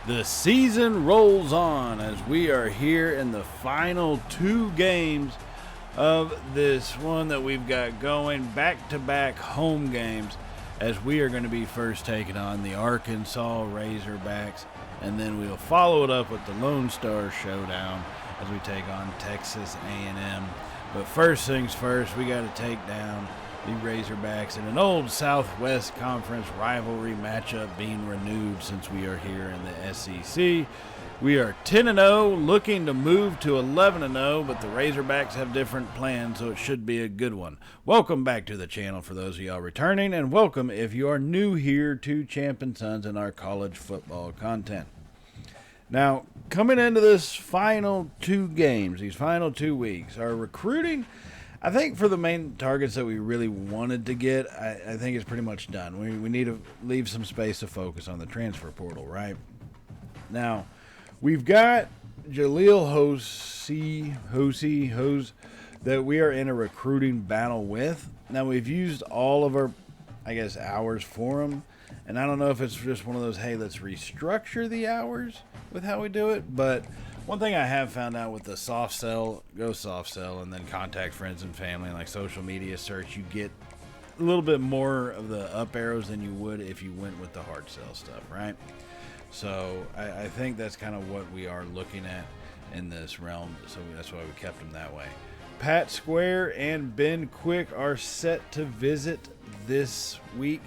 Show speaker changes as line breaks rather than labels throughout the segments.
The season rolls on as we are here in the final two games of this one that we've got going, back-to-back home games, as we are going to be first taking on the Arkansas Razorbacks, and then we'll follow it up with the Lonestar showdown as we take on Texas A&M. But first things first, we got to take down the Razorbacks in an old Southwest Conference rivalry matchup being renewed since we are here in the SEC. We are 10-0, looking to move to 11-0, but the Razorbacks have different plans, so it should be a good one. Welcome back to the channel for those of y'all returning, and welcome if you are new here to Champ and Sons and our college football content. Now, coming into this final two games, these final 2 weeks, our recruiting, I think for the main targets that we really wanted to get, I think it's pretty much done. We need to leave some space to focus on the transfer portal, right? Now, we've got Jaleel Hose that we are in a recruiting battle with. Now, we've used all of our, hours for him. And I don't know if it's just one of those, hey, let's restructure the hours with how we do it. But one thing I have found out with the soft sell, go soft sell, and then contact friends and family, like social media search, you get a little bit more of the up arrows than you would if you went with the hard sell stuff, right? So I think that's kind of what we are looking at in this realm. So that's why we kept them that way. Pat Square and Ben Quick are set to visit this week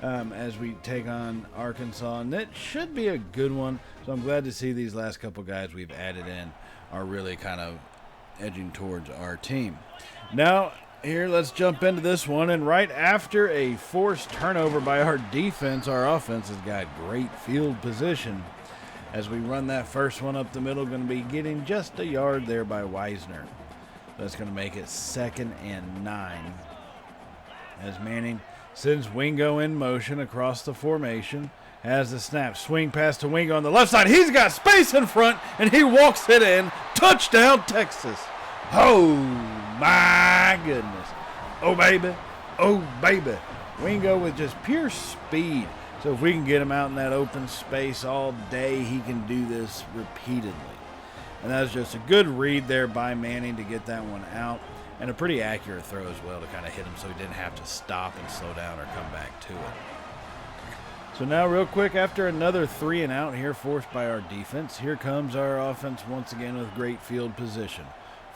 as we take on Arkansas, and that should be a good one. So I'm glad to see these last couple guys we've added in are really kind of edging towards our team. Now, here, let's jump into this one, and right after a forced turnover by our defense, our offense has got great field position. As we run that first one up the middle, going to be getting just a yard there by Wisner. That's going to make it 2nd and 9. As Manning sends Wingo in motion across the formation. Has the snap. Swing pass to Wingo on the left side. He's got space in front, and he walks it in. Touchdown, Texas. Oh, my goodness. Oh, baby. Oh, baby. Wingo with just pure speed. So if we can get him out in that open space all day, he can do this repeatedly. And that was just a good read there by Manning to get that one out. And a pretty accurate throw as well to kind of hit him so he didn't have to stop and slow down or come back to it. So now real quick, after another 3 and out here forced by our defense, here comes our offense once again with great field position.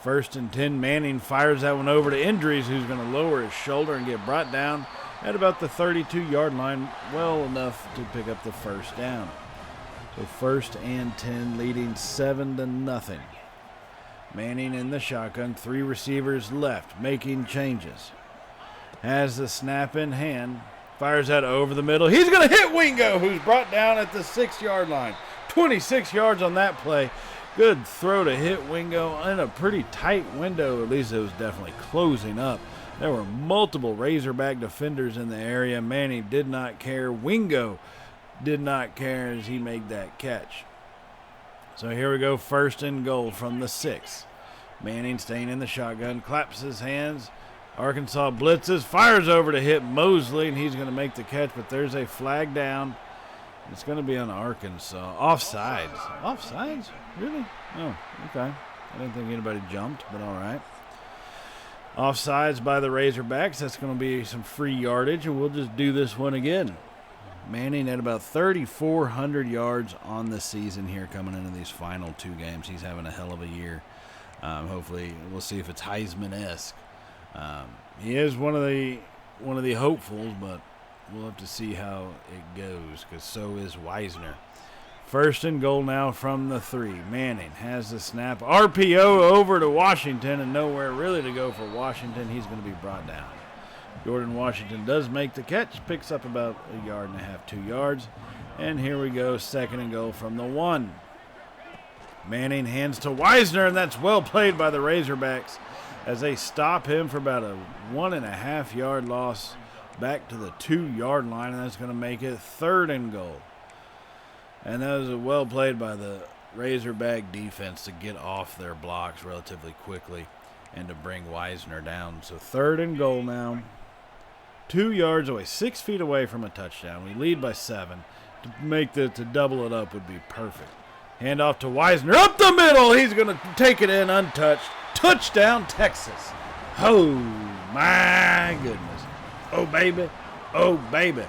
1st and 10, Manning fires that one over to Indries, who's going to lower his shoulder and get brought down at about the 32-yard line, well enough to pick up the first down. So 1st and 10, leading 7-0. Manning in the shotgun, 3 receivers left, making changes. Has the snap in hand, fires that over the middle. He's going to hit Wingo, who's brought down at the 6-yard line. 26 yards on that play. Good throw to hit Wingo in a pretty tight window. At least it was definitely closing up. There were multiple Razorback defenders in the area. Manning did not care. Wingo did not care as he made that catch. So here we go, 1st and goal from the 6. Manning staying in the shotgun, claps his hands. Arkansas blitzes, fires over to hit Mosley, and he's going to make the catch, but there's a flag down. It's going to be on Arkansas. Offsides. Offsides? Really? Oh, okay. I didn't think anybody jumped, but all right. Offsides by the Razorbacks. That's going to be some free yardage, and we'll just do this one again. Manning at about 3,400 yards on the season here coming into these final 2 games. He's having a hell of a year. Hopefully, we'll see if it's Heisman-esque. He is one of the hopefuls, but we'll have to see how it goes because so is Wisner. 1st and goal now from the 3. Manning has the snap. RPO over to Washington and nowhere really to go for Washington. He's going to be brought down. Jordan Washington does make the catch, picks up about 1.5 yards, 2 yards. And here we go, 2nd and goal from the 1. Manning hands to Wisner, and that's well played by the Razorbacks as they stop him for about a 1.5 yard loss back to the 2-yard line, and that's going to make it 3rd and goal. And that was well played by the Razorback defense to get off their blocks relatively quickly and to bring Wisner down. So 3rd and goal now. 2 yards away, 6 feet away from a touchdown. We lead by 7. to double it up would be perfect. Hand off to Wisner. Up the middle. He's going to take it in untouched. Touchdown, Texas. Oh, my goodness. Oh, baby. Oh, baby.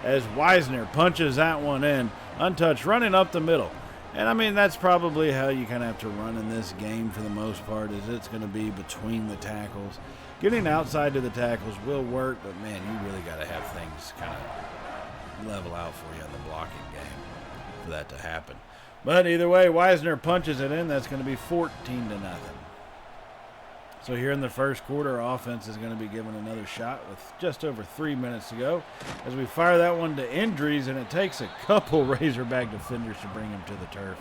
As Wisner punches that one in, untouched, running up the middle. And, I mean, that's probably how you kind of have to run in this game for the most part, is it's going to be between the tackles. Getting outside to the tackles will work, but, man, you really got to have things kind of level out for you in the blocking game for that to happen. But either way, Wisner punches it in. That's going to be 14-0. So here in the first quarter, our offense is going to be given another shot with just over 3 minutes to go as we fire that one to injuries, and it takes a couple Razorback defenders to bring him to the turf.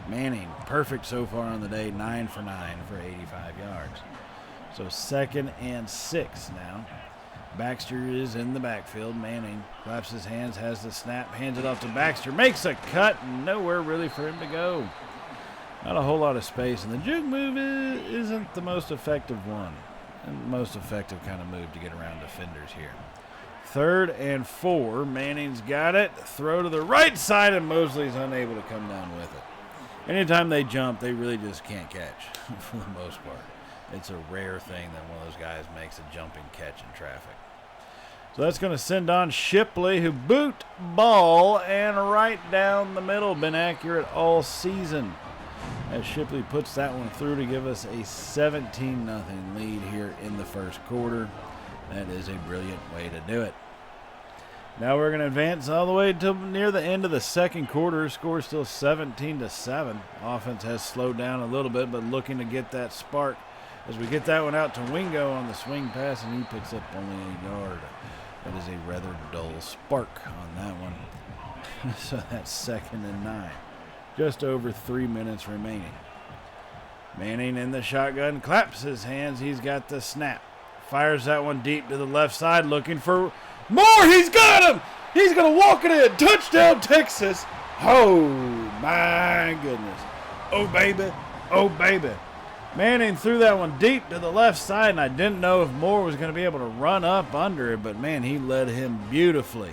Manning, perfect so far on the day, 9 for 9 for 85 yards. So 2nd and 6 now. Baxter is in the backfield. Manning claps his hands, has the snap, hands it off to Baxter, makes a cut, and nowhere really for him to go. Not a whole lot of space, and the juke move isn't the most effective one. And the most effective kind of move to get around defenders here. 3rd and 4. Manning's got it. Throw to the right side, and Mosley's unable to come down with it. Anytime they jump, they really just can't catch for the most part. It's a rare thing that one of those guys makes a jumping catch in traffic. So that's going to send on Shipley, who boot ball and right down the middle. Been accurate all season. As Shipley puts that one through to give us a 17-0 lead here in the first quarter. That is a brilliant way to do it. Now we're going to advance all the way to near the end of the second quarter. Score still 17-7. Offense has slowed down a little bit, but looking to get that spark. As we get that one out to Wingo on the swing pass, and he picks up only a yard. That is a rather dull spark on that one. So that's 2nd and 9. Just over 3 minutes remaining. Manning in the shotgun, claps his hands. He's got the snap. Fires that one deep to the left side, looking for more. He's got him. He's going to walk it in. Touchdown, Texas. Oh, my goodness. Oh, baby. Oh, baby. Manning threw that one deep to the left side, and I didn't know if Moore was going to be able to run up under it, but, man, he led him beautifully.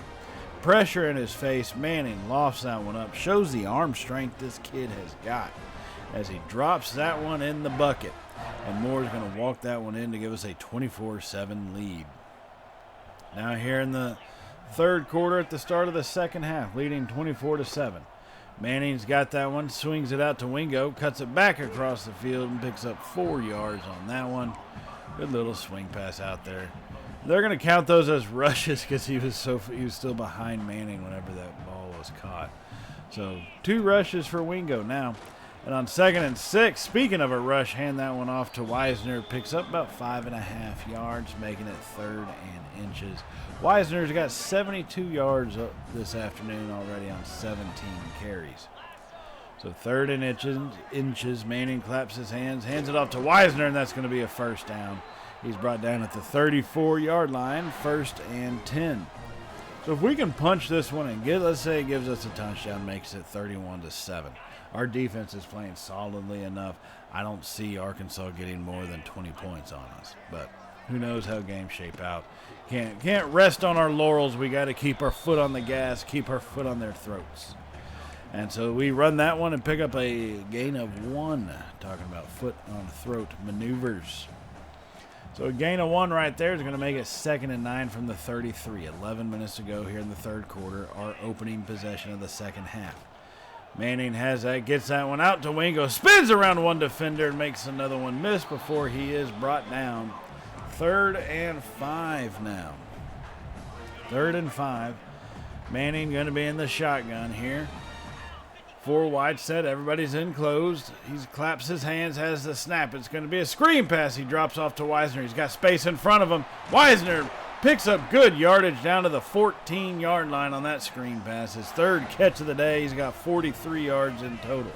Pressure in his face. Manning lofts that one up. Shows the arm strength this kid has got as he drops that one in the bucket. And Moore's going to walk that one in to give us a 24-7 lead. Now here in the third quarter at the start of the second half, leading 24-7. Manning's got that one, swings it out to Wingo, cuts it back across the field and picks up 4 yards on that one. Good little swing pass out there. They're going to count those as rushes because he was still behind Manning whenever that ball was caught. So 2 rushes for Wingo now. And on 2nd and 6, speaking of a rush, hand that one off to Wisner. Picks up about 5.5 yards, making it 3rd and inches. Wisner's got 72 yards this afternoon already on 17 carries. So 3rd and inches. Manning claps his hands, hands it off to Wisner, and that's going to be a first down. He's brought down at the 34-yard line, 1st and 10. So if we can punch this one and let's say it gives us a touchdown, makes it 31-7. Our defense is playing solidly enough. I don't see Arkansas getting more than 20 points on us, but who knows how games shape out. Can't rest on our laurels. We got to keep our foot on the gas, keep our foot on their throats. And so we run that one and pick up a gain of 1. Talking about foot on throat maneuvers. So a gain of 1 right there is going to make it 2nd and 9 from the 33. 11 minutes to go here in the third quarter, our opening possession of the second half. Manning has that, gets that one out to Wingo, spins around one defender and makes another one miss before he is brought down. 3rd and 5 now. 3rd and 5. Manning going to be in the shotgun here. 4 wide set, everybody's enclosed. He claps his hands, has the snap. It's going to be a screen pass. He drops off to Wisner. He's got space in front of him. Wisner picks up good yardage down to the 14-yard line on that screen pass. His 3rd catch of the day. He's got 43 yards in total.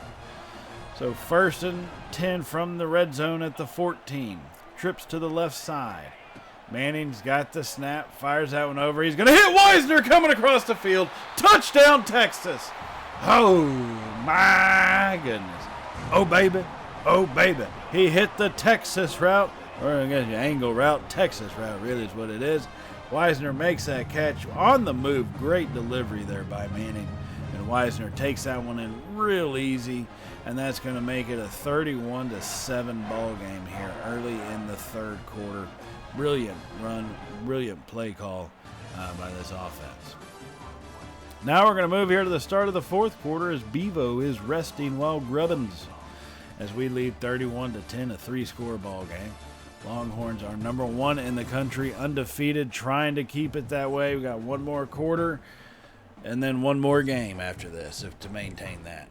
So 1st and 10 from the red zone at the 14. Trips to the left side. Manning's got the snap, fires that one over. He's going to hit Wisner coming across the field. Touchdown, Texas. Oh, my goodness. Oh, baby. Oh, baby. He hit the Texas route, or I guess the angle route. Texas route really is what it is. Wisner makes that catch on the move. Great delivery there by Manning. Weisner takes that one in real easy, and that's going to make it a 31-7 ball game here early in the third quarter. Brilliant run, brilliant play call by this offense. Now we're going to move here to the start of the fourth quarter as Bevo is resting while Grubbins, as we lead 31-10, a 3-score ball game. Longhorns are number 1 in the country, undefeated, trying to keep it that way. We got one more quarter and then one more game after this to maintain that.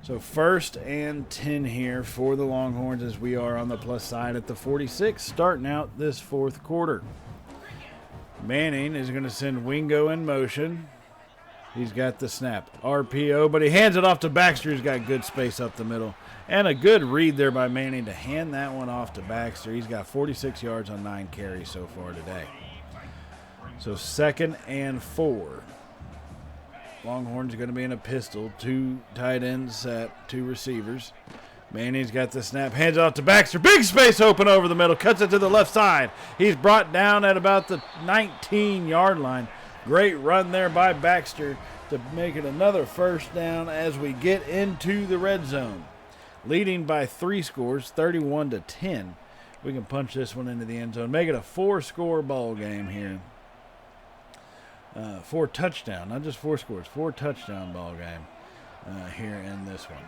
So 1st and 10 here for the Longhorns as we are on the plus side at the 46, starting out this fourth quarter. Manning is going to send Wingo in motion. He's got the snap. RPO, but he hands it off to Baxter. He's got good space up the middle. And a good read there by Manning to hand that one off to Baxter. He's got 46 yards on 9 carries so far today. So 2nd and 4. Longhorns are going to be in a pistol. 2 tight ends set, 2 receivers. Manning's got the snap, hands off to Baxter. Big space open over the middle, cuts it to the left side. He's brought down at about the 19-yard line. Great run there by Baxter to make it another first down as we get into the red zone. Leading by 3 scores, 31-10. We can punch this one into the end zone. Make it a 4-score ball game here. 4 touchdown, not just 4 scores, 4 touchdown ball game here in this one.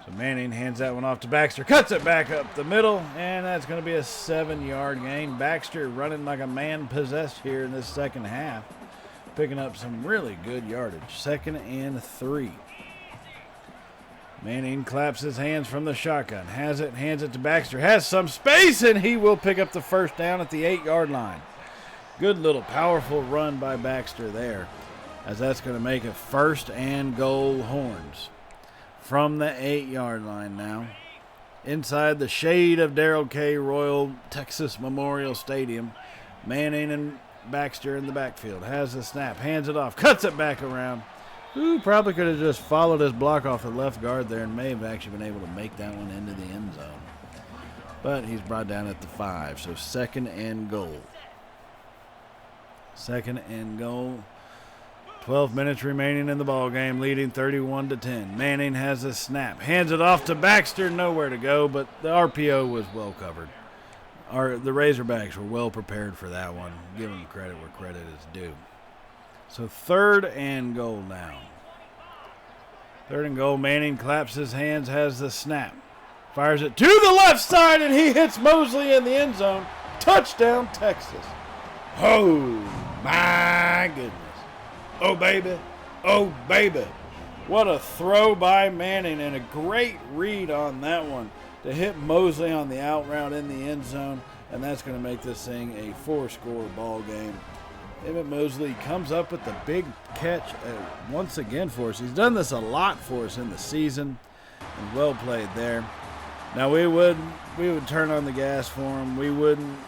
So Manning hands that one off to Baxter, cuts it back up the middle, and that's going to be a 7-yard gain. Baxter running like a man possessed here in this second half, picking up some really good yardage. 2nd and 3. Manning claps his hands from the shotgun, has it, hands it to Baxter, has some space, and he will pick up the first down at the 8-yard line. Good little powerful run by Baxter there, as that's going to make it 1st and goal Horns. From the 8-yard line now, inside the shade of Darrell K. Royal Texas Memorial Stadium. Manning and Baxter in the backfield, has the snap, hands it off, cuts it back around. Ooh, probably could have just followed his block off the left guard there and may have actually been able to make that one into the end zone. But he's brought down at the 5, so 2nd and goal. 2nd and goal. 12 minutes remaining in the ball game, leading 31-10. Manning has a snap, hands it off to Baxter, nowhere to go, but the RPO was well covered. The Razorbacks were well prepared for that one. Give them credit where credit is due. So 3rd and goal now. 3rd and goal, Manning claps his hands, has the snap. Fires it to the left side, and he hits Mosley in the end zone. Touchdown, Texas. Oh, my goodness. Oh, baby. Oh, baby. What a throw by Manning, and a great read on that one to hit Mosley on the out route in the end zone, and that's going to make this thing a 4-score ball game. Emmett Mosley comes up with the big catch once again for us. He's done this a lot for us in the season, and well played there. Now we would turn on the gas for him. We wouldn't,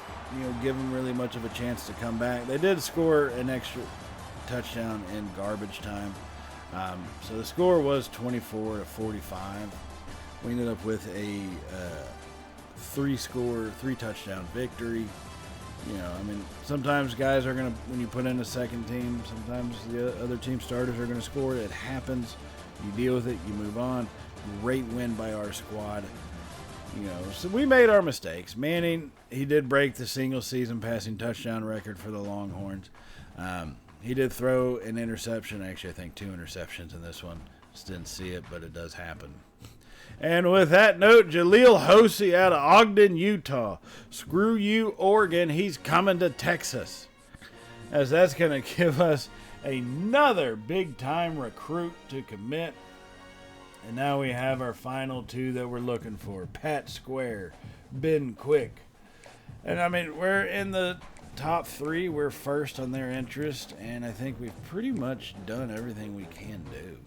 give him really much of a chance to come back. They did score an extra touchdown in garbage time, so the score was 24-45. We ended up with a 3-touchdown victory. Sometimes guys are going to, when you put in a second team, sometimes the other team starters are going to score. It happens. You deal with it. You move on. Great win by our squad. So we made our mistakes. Manning, he did break the single-season passing touchdown record for the Longhorns. He did throw an interception. Actually, I think 2 interceptions in this one. Just didn't see it, but it does happen. And with that note, Jaleel Hosey out of Ogden, Utah. Screw you, Oregon. He's coming to Texas. As that's going to give us another big-time recruit to commit. And now we have our final 2 that we're looking for. Pat Square, Ben Quick. And, we're in the top 3. We're first on their interest. And I think we've pretty much done everything we can do,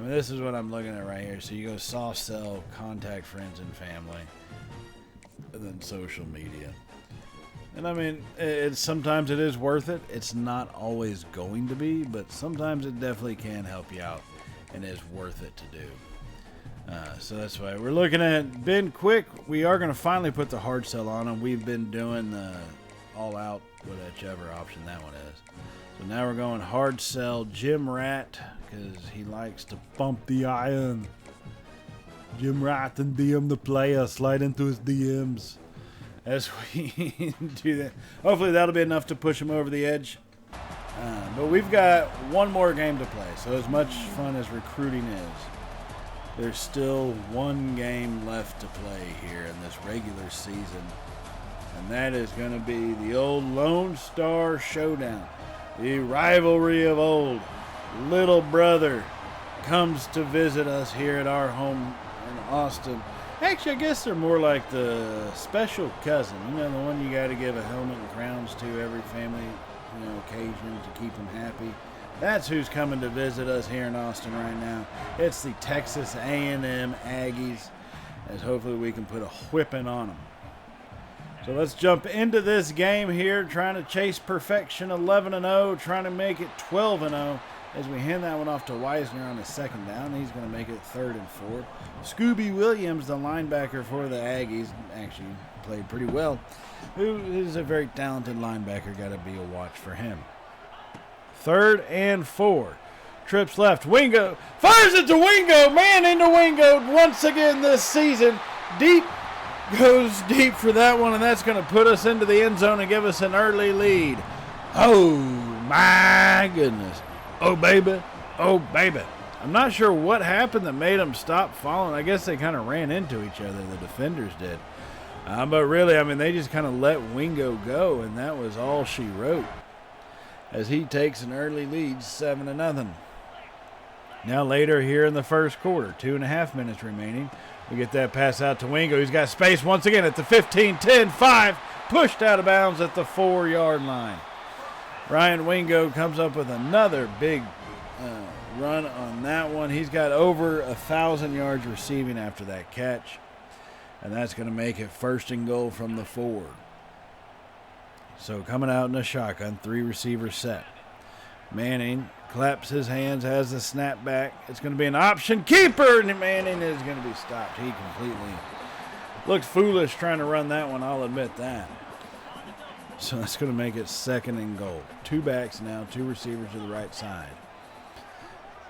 this is what I'm looking at right here. So you go soft sell, contact friends and family, and then social media. And sometimes it is worth it. It's not always going to be, but sometimes it definitely can help you out and is worth it to do. So that's why we're looking at Ben Quick. We are going to finally put the hard sell on him. We've been doing the all out, whichever option that one is. So now we're going hard sell Jim Rat because he likes to bump the iron. Jim Rat and DM the player. Slide into his DMs as we do that. Hopefully that'll be enough to push him over the edge. But we've got one more game to play. So as much fun as recruiting is, there's still one game left to play here in this regular season. And that is going to be the old Lonestar showdown. The rivalry of old. Little brother comes to visit us here at our home in Austin. Actually, I guess they're more like the special cousin. You know, the one you got to give a helmet and crowns to every family, occasion to keep them happy. That's who's coming to visit us here in Austin right now. It's the Texas A&M Aggies, as hopefully we can put a whipping on them. So let's jump into this game here, trying to chase perfection 11-0, trying to make it 12-0 as we hand that one off to Wisner on the second down. He's going to make it 3rd and 4. Scooby Williams, the linebacker for the Aggies, actually played pretty well. Who is a very talented linebacker, got to be a watch for him. 3rd and 4. Trips left. Wingo fires it to Wingo. Man into Wingo once again this season. Deep. Goes deep for that one, and that's going to put us into the end zone and give us an early lead. Oh, my goodness. Oh, baby. Oh, baby. I'm not sure what happened that made them stop falling. I guess they kind of ran into each other. The defenders did. But really, I mean, they just kind of let Wingo go, and that was all she wrote. As he takes an early lead, 7-0. Now later here in the first quarter, 2.5 minutes remaining. We get that pass out to Wingo. He's got space once again at the 15, 10, 5. Pushed out of bounds at the 4-yard line. Ryan Wingo comes up with another big run on that one. He's got over 1,000 yards receiving after that catch. And that's going to make it 1st and goal from the 4. So coming out in a shotgun, 3 receivers set. Manning claps his hands, has the snap back. It's going to be an option keeper, and Manning is going to be stopped. He completely looked foolish trying to run that one, I'll admit that. So that's going to make it 2nd and goal. 2 backs now, 2 receivers to the right side.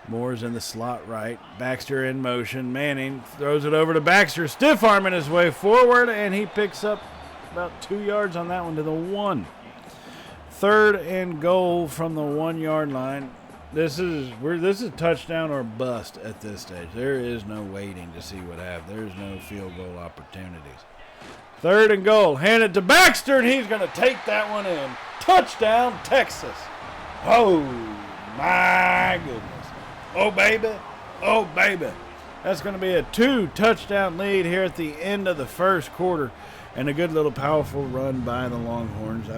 Moore's in the slot right. Baxter in motion. Manning throws it over to Baxter, stiff-arming his way forward, and he picks up about 2 yards on that one to the 1. 3rd and goal from the 1-yard line. This is touchdown or bust at this stage. There is no waiting to see what happens. There's no field goal opportunities. 3rd and goal. Hand it to Baxter, and he's going to take that one in. Touchdown, Texas. Oh, my goodness. Oh, baby. Oh, baby. That's going to be a 2-touchdown lead here at the end of the first quarter. And a good little powerful run by the Longhorns.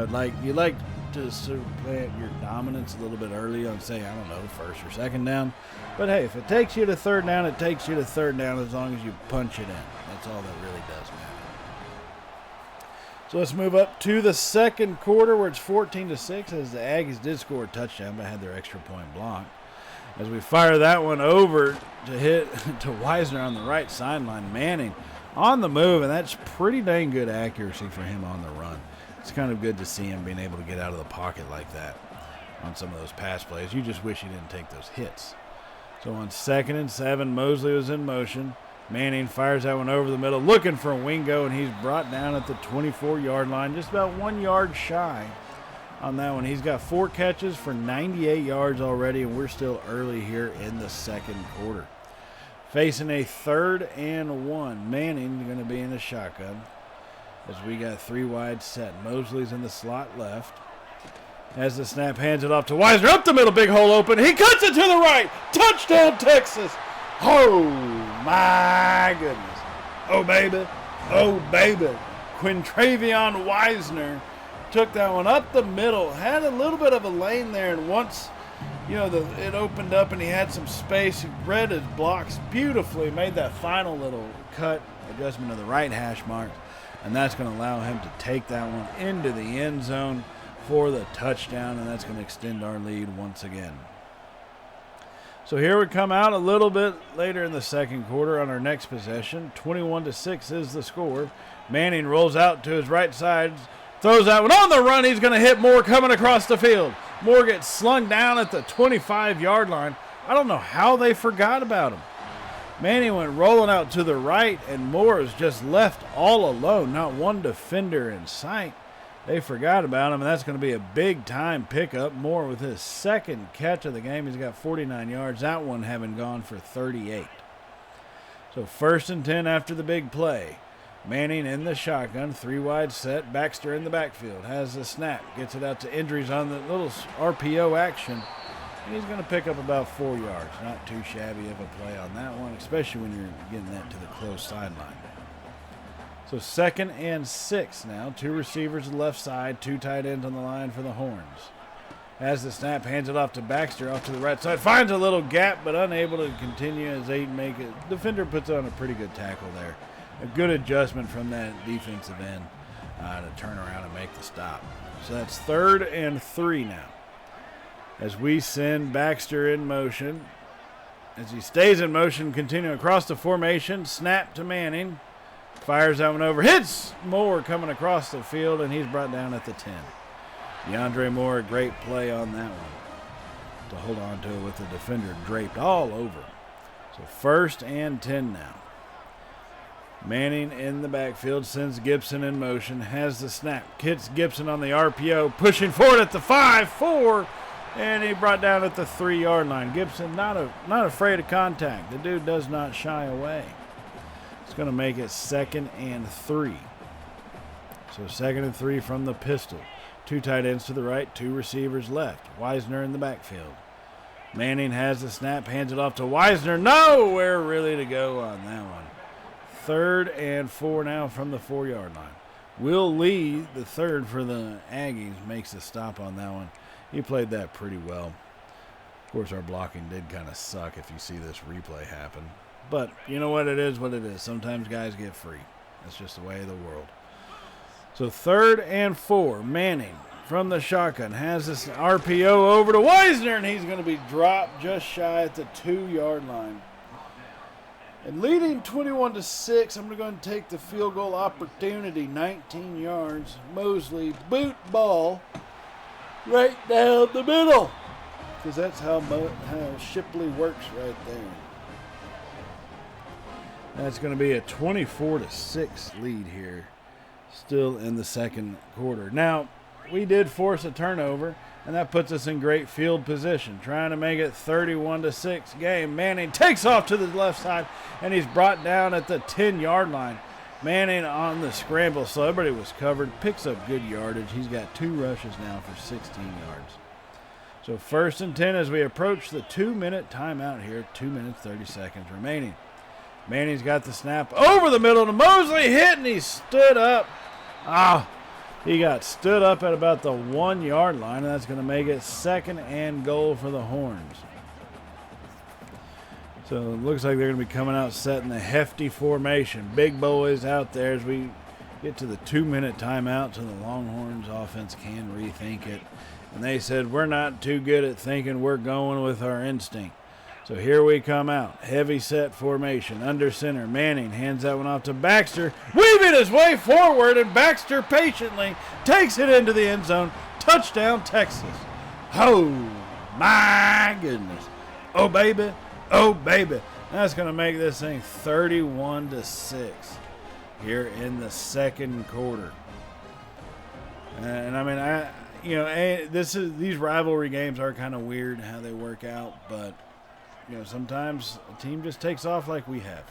You'd like to sort of plant your dominance a little bit early on, say, 1st or 2nd down. But hey, if it takes you to 3rd down, it takes you to 3rd down as long as you punch it in. That's all that really does matter. So let's move up to the second quarter where it's 14-6 as the Aggies did score a touchdown but had their extra point blocked. As we fire that one over to hit to Wisner on the right sideline, Manning on the move, and that's pretty dang good accuracy for him on the run. It's kind of good to see him being able to get out of the pocket like that on some of those pass plays. You just wish he didn't take those hits. So on 2nd and 7, Mosley was in motion. Manning fires that one over the middle, looking for Wingo, and he's brought down at the 24-yard line, just about 1 yard shy on that one. He's got 4 catches for 98 yards already, and we're still early here in the second quarter. Facing a 3rd and 1. Manning going to be in the shotgun as we got 3 wide set. Mosley's in the slot left. As the snap, hands it off to Wisner. Up the middle, big hole open. He cuts it to the right. Touchdown, Texas. Oh, my goodness. Oh, baby. Oh, baby. Quintravion Wisner took that one up the middle. Had a little bit of a lane there, and once it opened up and he had some space, he read his blocks beautifully, made that final little cut adjustment of the right hash mark, and that's going to allow him to take that one into the end zone for the touchdown, and that's going to extend our lead once again. So here we come out a little bit later in the second quarter on our next possession. 21-6 is the score. Manning rolls out to his right side, throws that one on the run. He's going to hit Moore coming across the field. Moore gets slung down at the 25-yard line. I don't know how they forgot about him. Manning went rolling out to the right, and Moore is just left all alone. Not one defender in sight. They forgot about him, and that's going to be a big-time pickup. Moore with his second catch of the game. He's got 49 yards. That one having gone for 38. So 1st and 10 after the big play. Manning in the shotgun, 3 wide set. Baxter in the backfield, has the snap, gets it out to Indries on the little RPO action. And he's going to pick up about 4 yards. Not too shabby of a play on that one, especially when you're getting that to the close sideline. So 2nd and 6 now. 2 receivers to the left side, 2 tight ends on the line for the Horns. Has the snap, hands it off to Baxter, off to the right side. Finds a little gap, but unable to continue as they make it. Defender puts on a pretty good tackle there. A good adjustment from that defensive end to turn around and make the stop. So that's 3rd and 3 now. As we send Baxter in motion. As he stays in motion, continuing across the formation. Snap to Manning. Fires that one over. Hits Moore coming across the field, and he's brought down at the 10. DeAndre Moore, a great play on that one. To hold on to it with the defender draped all over. So 1st and 10 now. Manning in the backfield, sends Gibson in motion, has the snap, hits Gibson on the RPO, pushing forward at the 5-4, and he brought down at the 3-yard line. Gibson not afraid of contact. The dude does not shy away. It's going to make it 2nd and 3. So 2nd and 3 from the pistol. 2 tight ends to the right, 2 receivers left. Wisner in the backfield. Manning has the snap, hands it off to Wisner. Nowhere really to go on that one. 3rd and 4 now from the 4-yard line. Will Lee, the 3rd for the Aggies, makes the stop on that one. He played that pretty well. Of course, our blocking did kind of suck if you see this replay happen. But you know what? It is what it is. Sometimes guys get free. That's just the way of the world. So 3rd and 4. Manning from the shotgun has this RPO over to Wisner, and he's going to be dropped just shy at the 2-yard line. And leading 21-6, I'm going to go and take the field goal opportunity. 19 yards. Mosley, boot ball, right down the middle. Because that's how Shipley works right there. That's going to be a 24-6 lead here. Still in the 2nd quarter. Now, we did force a turnover, and that puts us in great field position. Trying to make it 31-6 game. Manning takes off to the left side, and he's brought down at the 10-yard line. Manning on the scramble, so everybody was covered. Picks up good yardage. He's got 2 rushes now for 16 yards. So 1st and 10 as we approach the 2-minute timeout here. 2 minutes, 30 seconds remaining. Manning's got the snap over the middle to Mosley. Hit, and he stood up. He got stood up at about the 1-yard line, and that's going to make it 2nd and goal for the Horns. So it looks like they're going to be coming out setting the hefty formation. Big boys out there as we get to the 2-minute timeout so the Longhorns offense can rethink it. And they said, we're not too good at thinking, we're going with our instinct. So here we come out. Heavy set formation. Under center. Manning hands that one off to Baxter. Weaving his way forward, and Baxter patiently takes it into the end zone. Touchdown, Texas. Oh, my goodness. Oh, baby. Oh, baby. That's going to make this thing 31-6 here in the 2nd quarter. And, I mean, these rivalry games are kind of weird how they work out, but sometimes a team just takes off like we have.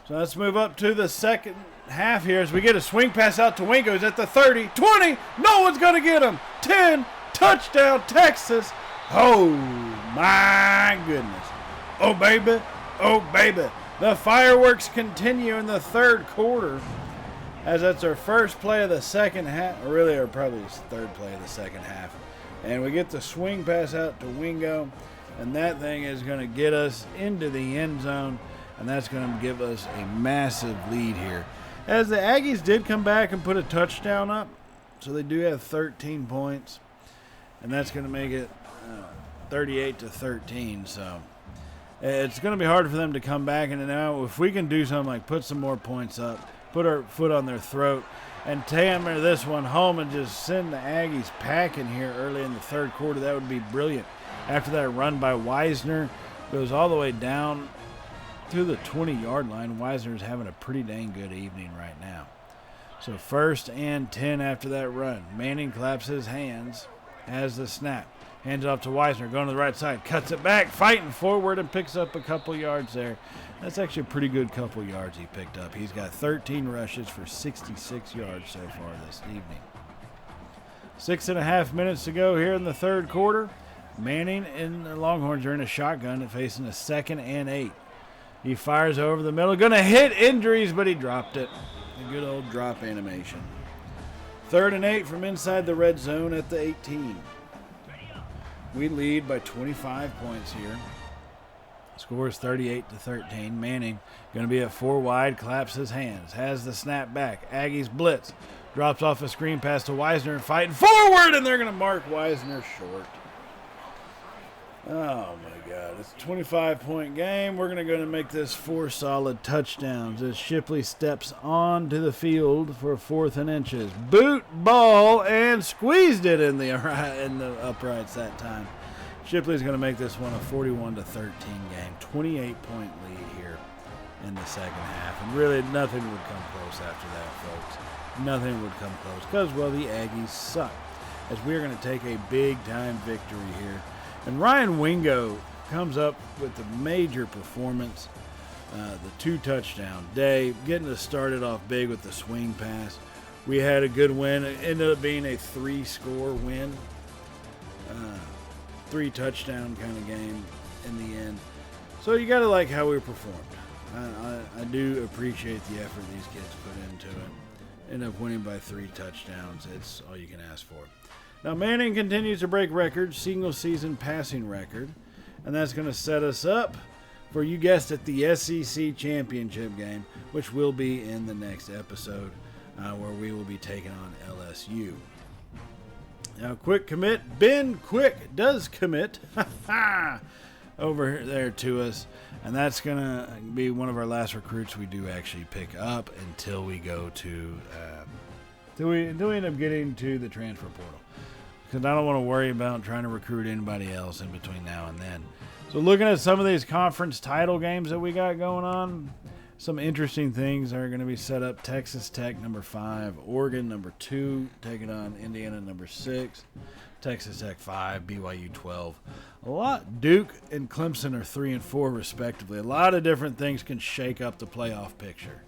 So let's move up to the 2nd half here as we get a swing pass out to Wingo. He's at the 30, 20. No one's going to get him. 10. Touchdown, Texas. Oh, my goodness. Oh, baby. Oh, baby. The fireworks continue in the 3rd quarter as that's our first play of the 2nd half. Or really, or probably 3rd play of the 2nd half. And we get the swing pass out to Wingo. And that thing is going to get us into the end zone, and that's going to give us a massive lead here. As the Aggies did come back and put a touchdown up, so they do have 13 points, and that's going to make it 38-13. So it's going to be hard for them to come back. And now if we can do something like put some more points up, put our foot on their throat and hammer this one home and just send the Aggies packing here early in the third quarter. That would be brilliant. After that run by Wisner, goes all the way down to the 20-yard line. Wisner's having a pretty dang good evening right now. So 1st and 10 after that run. Manning claps his hands, has the snap. Hands it off to Wisner, going to the right side, cuts it back, fighting forward, and picks up a couple yards there. That's actually a pretty good couple yards he picked up. He's got 13 rushes for 66 yards so far this evening. 6.5 minutes to go here in the third quarter. Manning and the Longhorns are in a shotgun facing a 2nd and 8. He fires over the middle, going to hit injuries, but he dropped it. A good old drop animation. 3rd and 8 from inside the red zone at the 18. We lead by 25 points here. Score is 38-13. Manning going to be at 4 wide, claps his hands, has the snap back. Aggies blitz, drops off a screen pass to Wisner and fighting forward, and they're going to mark Wisner short. Oh my God, it's a 25-point game. We're going to make this 4 solid touchdowns as Shipley steps onto the field for 4th and inches. Boot ball and squeezed it in the uprights that time. Shipley's going to make this one a 41-13 game. 28-point lead here in the second half. And really nothing would come close after that, folks. Nothing would come close because, well, the Aggies suck. As we're going to take a big-time victory here. And Ryan Wingo comes up with the major performance, the 2-touchdown day, getting us started off big with the swing pass. We had a good win. It ended up being a 3-score win, 3-touchdown kind of game in the end. So you got to like how we performed. I do appreciate the effort these kids put into it. End up winning by 3 touchdowns. It's all you can ask for. Now, Manning continues to break records, single-season passing record, and that's going to set us up for, you guessed it, the SEC championship game, which will be in the next episode, where we will be taking on LSU. Now, quick commit. Ben Quick does commit over there to us, and that's going to be one of our last recruits we do actually pick up until we go to until we end up getting to the transfer portal. Because I don't want to worry about trying to recruit anybody else in between now and then. So looking at some of these conference title games that we got going on, some interesting things are going to be set up. Texas Tech, number 5. Oregon, number 2, taking on Indiana, number 6. Texas Tech, 5. BYU, 12. A lot. Duke and Clemson are 3 and 4, respectively. A lot of different things can shake up the playoff picture.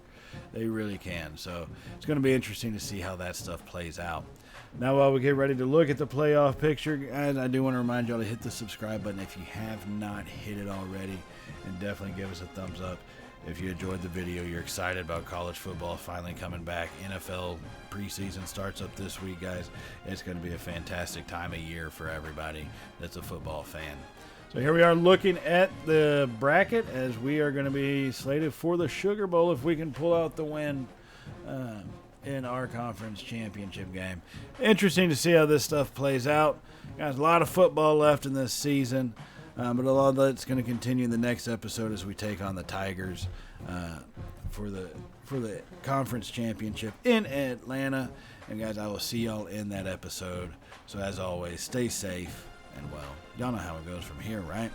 They really can. So it's going to be interesting to see how that stuff plays out. Now, while we get ready to look at the playoff picture, guys, I do want to remind y'all to hit the subscribe button if you have not hit it already, and definitely give us a thumbs up if you enjoyed the video. You're excited about college football finally coming back. NFL preseason starts up this week, guys. It's going to be a fantastic time of year for everybody that's a football fan. So here we are looking at the bracket as we are going to be slated for the Sugar Bowl if we can pull out the win in our conference championship game. Interesting to see how this stuff plays out. Guys, a lot of football left in this season, but a lot of that's going to continue in the next episode as we take on the Tigers for the conference championship in Atlanta. And guys, I will see y'all in that episode. So as always, stay safe and well. Y'all know how it goes from here, right?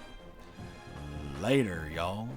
Later, y'all.